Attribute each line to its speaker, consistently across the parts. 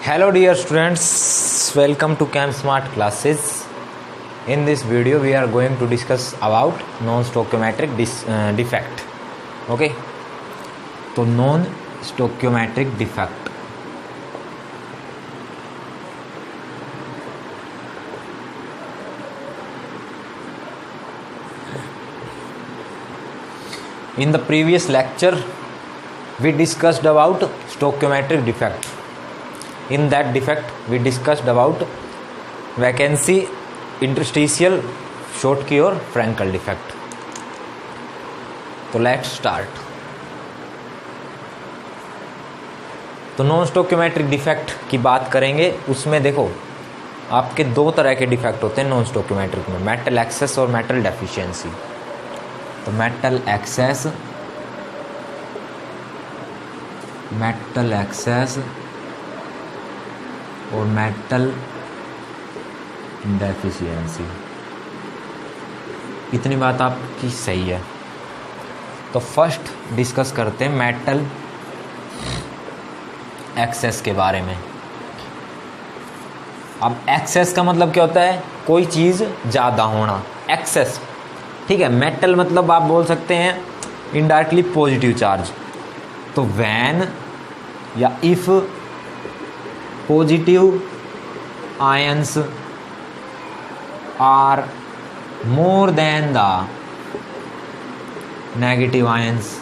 Speaker 1: Hello dear students, welcome to Cam Smart classes. In this video we are going to discuss about non-stoichiometric defect. Okay, तो non-stoichiometric defect. In the previous lecture we discussed about stoichiometric defect. In that defect we discussed about vacancy, interstitial, short key और Frankel defect. तो let's start. तो non stoichiometric defect की बात करेंगे. उसमें देखो आपके दो तरह के डिफेक्ट होते हैं नॉन स्टोक्योमेट्रिक में, मेटल एक्सेस और मेटल डेफिशिएंसी. तो मेटल एक्सेस और मेटल डेफिशिएंसी, इतनी बात आपकी सही है. तो फर्स्ट डिस्कस करते हैं मेटल एक्सेस के बारे में. अब एक्सेस का मतलब क्या होता है? कोई चीज़ ज़्यादा होना. एक्सेस, ठीक है. मेटल मतलब आप बोल सकते हैं इनडायरेक्टली पॉजिटिव चार्ज. तो व्हेन या if positive ions are more than the negative ions,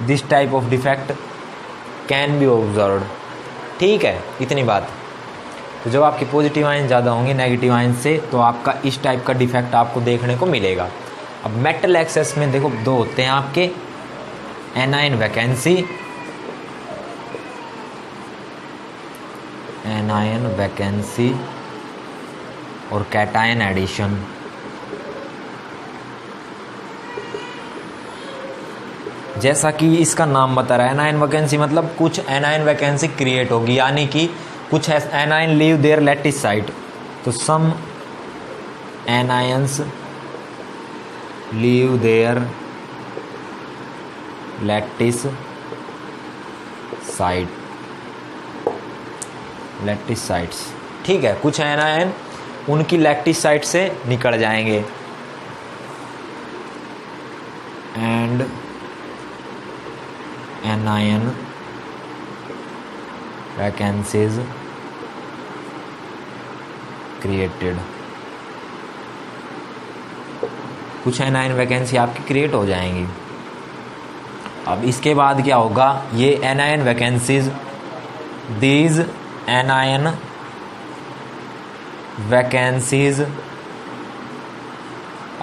Speaker 1: this type of defect can be observed. ठीक है, इतनी बात. तो जब आपके पॉजिटिव आयन ज़्यादा होंगे नेगेटिव आयन से, तो आपका इस टाइप का डिफेक्ट आपको देखने को मिलेगा. अब मेटल एक्सेस में देखो दो होते हैं आपके, एनायन वैकेंसी और कैटायन एडिशन. जैसा कि इसका नाम बता रहा है, एनायन वैकेंसी मतलब कुछ एनायन वैकेंसी क्रिएट होगी, यानी कि कुछ anion leave their lattice site. तो some anions leave their lattice sites. ठीक है, कुछ एनायन उनकी लैटिस साइट से निकल जाएंगे. And anion vacancies created. कुछ एनायन वैकेंसी आपकी क्रिएट हो जाएंगी. अब इसके बाद क्या होगा? ये anion vacancies, these anion vacancies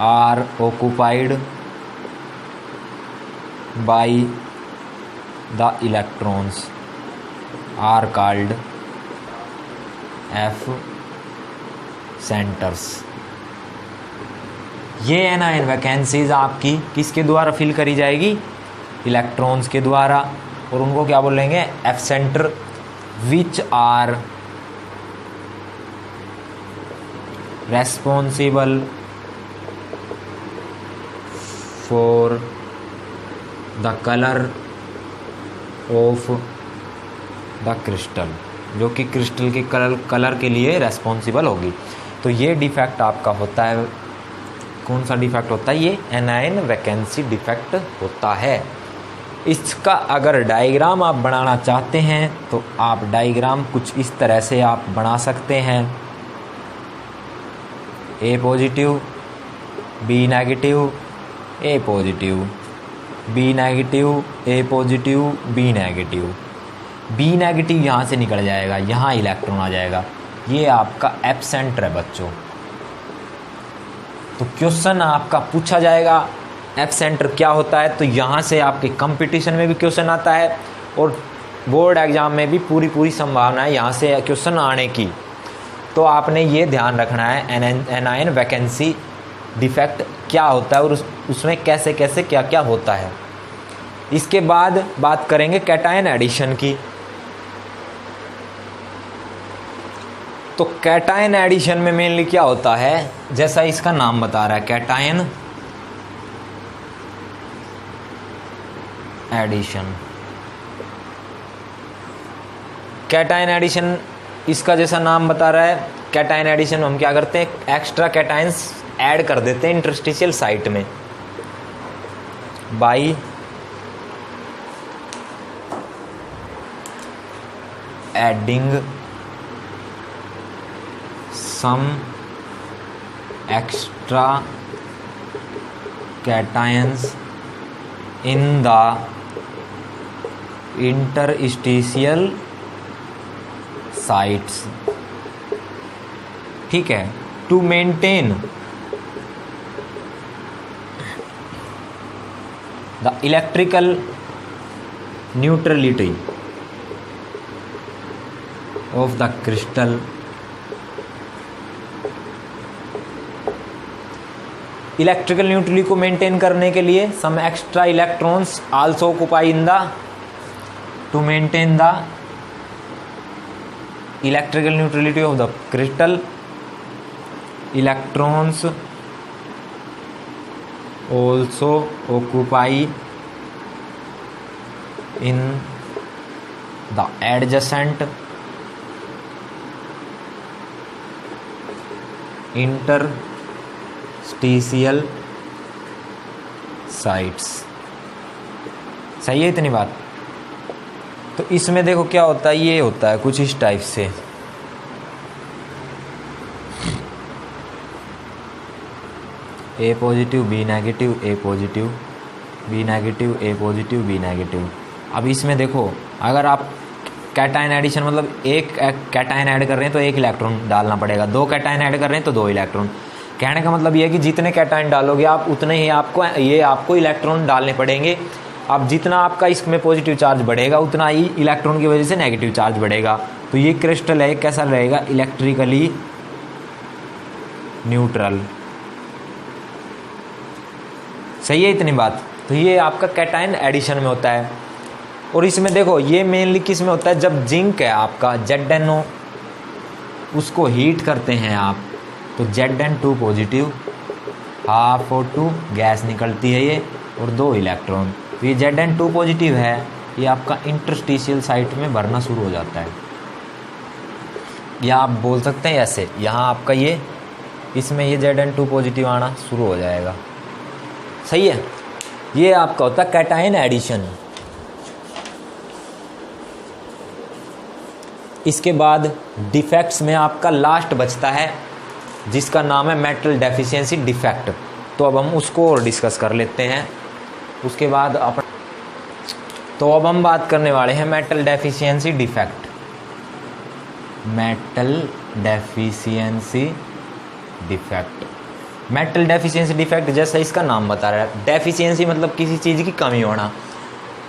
Speaker 1: are occupied by the electrons are called F centers. ये एनायन वैकेंसीज आपकी किसके द्वारा फिल करी जाएगी? इलेक्ट्रॉन्स के द्वारा. और उनको क्या बोलेंगे? F center, which are responsible for the colour of the crystal, जो कि क्रिस्टल के कलर के लिए रेस्पॉन्सिबल होगी. तो ये डिफेक्ट आपका होता है. कौन सा डिफेक्ट होता है? ये एनायन वैकेंसी डिफेक्ट होता है. इसका अगर डायग्राम आप बनाना चाहते हैं तो आप डायग्राम कुछ इस तरह से आप बना सकते हैं. A positive, B negative, A positive, B negative, A positive, B negative. B negative यहाँ से निकल जाएगा, यहाँ इलेक्ट्रॉन आ जाएगा. ये आपका एफ सेंटर है बच्चों. तो क्वेश्चन आपका पूछा जाएगा एफ सेंटर क्या होता है. तो यहाँ से आपके कंपटीशन में भी क्वेश्चन आता है और बोर्ड एग्जाम में भी पूरी संभावना है यहाँ से क्वेश्चन आने की. तो आपने ये ध्यान रखना है एनायन वैकेंसी डिफेक्ट क्या होता है और उसमें कैसे कैसे क्या क्या होता है. इसके बाद बात करेंगे कैटायन एडिशन की. तो कैटायन एडिशन में मेनली क्या होता है? जैसा इसका नाम बता रहा है, कैटायन एडिशन. कैटायन एडिशन इसका जैसा नाम बता रहा है, कैटायन एडिशन हम क्या करते हैं, एक्स्ट्रा कैटायंस ऐड कर देते हैं इंटरस्टिशियल साइट में by adding some extra cations in the interstitial sites। ठीक है, to maintain the electrical neutrality of the crystal, electrical neutrality को मेंटेन करने के लिए some extra electrons also occupy in the, to maintain the electrical neutrality of the crystal, electrons also occupy in the adjacent interstitial sites। सही है इतनी बात? तो इसमें देखो क्या होता है, ये होता है कुछ इस टाइप से, ए positive B negative, A positive B negative, A positive B negative. अब इसमें देखो अगर आप कैटायन एडिशन मतलब एक कैटायन ऐड कर रहे हैं तो एक इलेक्ट्रॉन डालना पड़ेगा, दो कैटायन ऐड कर रहे हैं तो दो इलेक्ट्रॉन। कहने का मतलब ये है कि जितने कैटायन डालोगे आप उतने ही आपको इलेक्ट्रॉन डालने पड़ेंगे। अब जितना आपका इसमें पॉजिटिव चार्ज बढ़ेगा उतना ही इलेक्ट्रॉन की वजह से नेगेटिव चार्ज बढ़ेगा। तो ये क्रिस्टल है कैसा रहेगा, इलेक्ट्रिकली न्यूट्रल। सही है इतनी बात? तो ये आपका कैटायन एडिशन में होता है। और इसमें देखो ये मेनली किस में होता है, जब जिंक है आपका ZnO उसको हीट करते हैं आप तो Zn2 positive, half O2 gas निकलती है ये और दो इलेक्ट्रॉन। तो ये Zn2 पॉजिटिव है, ये आपका इंटरस्टिशियल साइट में भरना शुरू हो जाता है। या आप बोल सकते हैं ऐसे, यहाँ आपका ये इसमें ये Zn2 पॉजिटिव आना शुरू हो जाएगा। सही है, ये आपका होता है कैटायन एडिशन। इसके बाद डिफेक्ट्स में आपका लास्ट बचता है जिसका नाम है मेटल डेफिशिएंसी डिफेक्ट। तो अब हम उसको और डिस्कस कर लेते हैं। उसके बाद अब हम बात करने वाले हैं metal deficiency defect. Metal deficiency defect, metal deficiency defect जैसा इसका नाम बता रहा है, डेफिशिएंसी मतलब किसी चीज़ की कमी होना,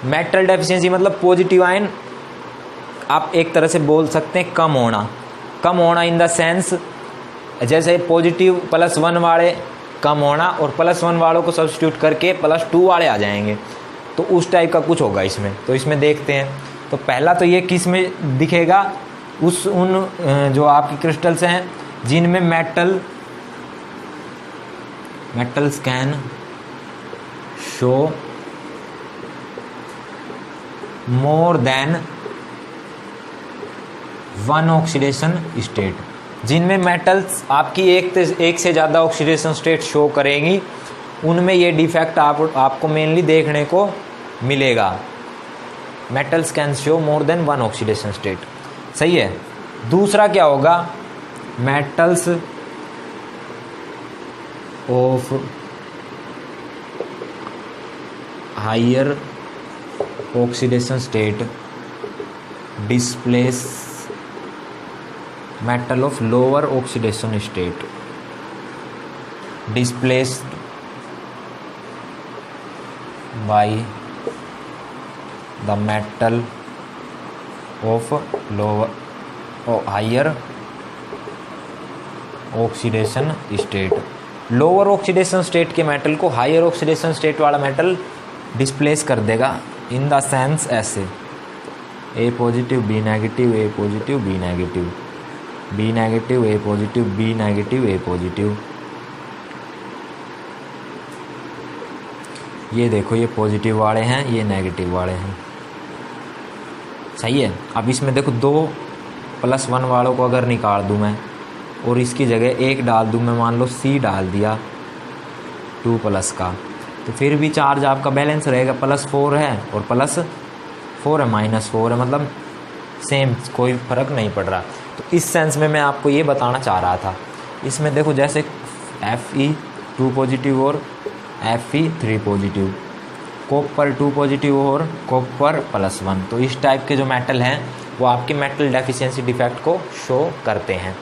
Speaker 1: मेटल डेफिशिएंसी मतलब पॉजिटिव आयन आप एक तरह से बोल सकते हैं कम होना। कम होना इन द सेंस जैसे पॉजिटिव +1 वाले कम होना और +1 वालों को सब्स्टिट्यूट करके +2 वाले आ जाएंगे, तो उस टाइप का कुछ होगा इसमें। तो इसमें देखते हैं, तो पहला तो ये किस में दिखेगा, उन जो आपकी क्रिस्टल्स हैं जिनमें metals can show more than one oxidation state। जिनमें मेटल्स आपकी एक से ज़्यादा ऑक्सीडेशन स्टेट शो करेंगी उनमें ये डिफेक्ट आपको मेनली देखने को मिलेगा। Metals can show more than one oxidation state. सही है। दूसरा क्या होगा, metals of higher oxidation state displace metal of lower oxidation state displaced by the metal of lower or higher oxidation state। Lower oxidation state के metal को higher oxidation state वाला metal displace कर देगा इन द सेंस ऐसे, A positive B negative, A positive B negative, B negative A positive, B negative A positive. ये देखो ये positive वाले हैं, ये नेगेटिव वाले हैं। सही है। अब इसमें देखो 2+1 वालों को अगर निकाल दूँ मैं और इसकी जगह 1 डाल दूँ मैं, मान लो C डाल दिया 2+ का, तो फिर भी चार्ज आपका बैलेंस रहेगा, +4 है और +4 है, -4 है, मतलब सेम, कोई फ़र्क नहीं पड़ रहा। तो इस सेंस में मैं आपको ये बताना चाह रहा था। इसमें देखो जैसे Fe 2 पॉजिटिव और Fe 3 पॉजिटिव, कॉपर 2 पॉजिटिव और कॉपर +1, तो इस टाइप के जो मेटल हैं वो आपके मेटल डेफिशिएंसी डिफेक्ट को शो करते हैं।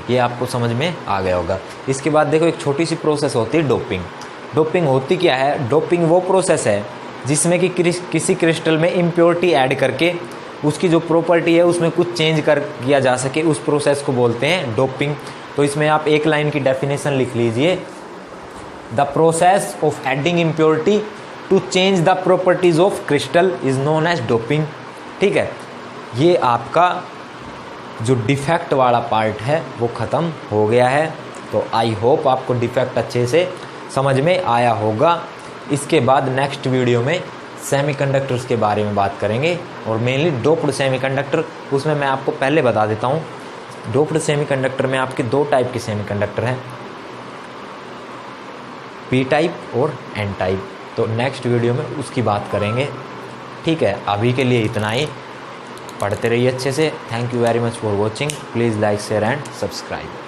Speaker 1: ये आपको समझ में आ गया होगा। इसके बाद देखो एक छोटी सी प्रोसेस होती है डोपिंग। डोपिंग होती क्या है? डोपिंग वो प्रोसेस है जिसमें कि किसी क्रिस्टल में इम्प्योरिटी ऐड करके उसकी जो प्रॉपर्टी है उसमें कुछ चेंज कर किया जा सके, उस प्रोसेस को बोलते हैं डोपिंग। तो इसमें आप एक लाइन की डेफिनेशन लिख लीजिए, the process of adding impurity to change the properties of crystal is known as doping. ठीक है, ये आपका जो डिफेक्ट वाला पार्ट है वो ख़त्म हो गया है। तो आई होप आपको डिफेक्ट अच्छे से समझ में आया होगा। इसके बाद नेक्स्ट वीडियो में सेमीकंडक्टर्स के बारे में बात करेंगे और मेनली डोप्ड सेमीकंडक्टर। उसमें मैं आपको पहले बता देता हूँ, डोप्ड सेमीकंडक्टर में आपके 2 टाइप के सेमीकंडक्टर हैं, P टाइप और N टाइप। तो नेक्स्ट वीडियो में उसकी बात करेंगे। ठीक है, अभी के लिए इतना ही। पढ़ते रहिए अच्छे से। Thank you very much for watching. Please like, share and subscribe.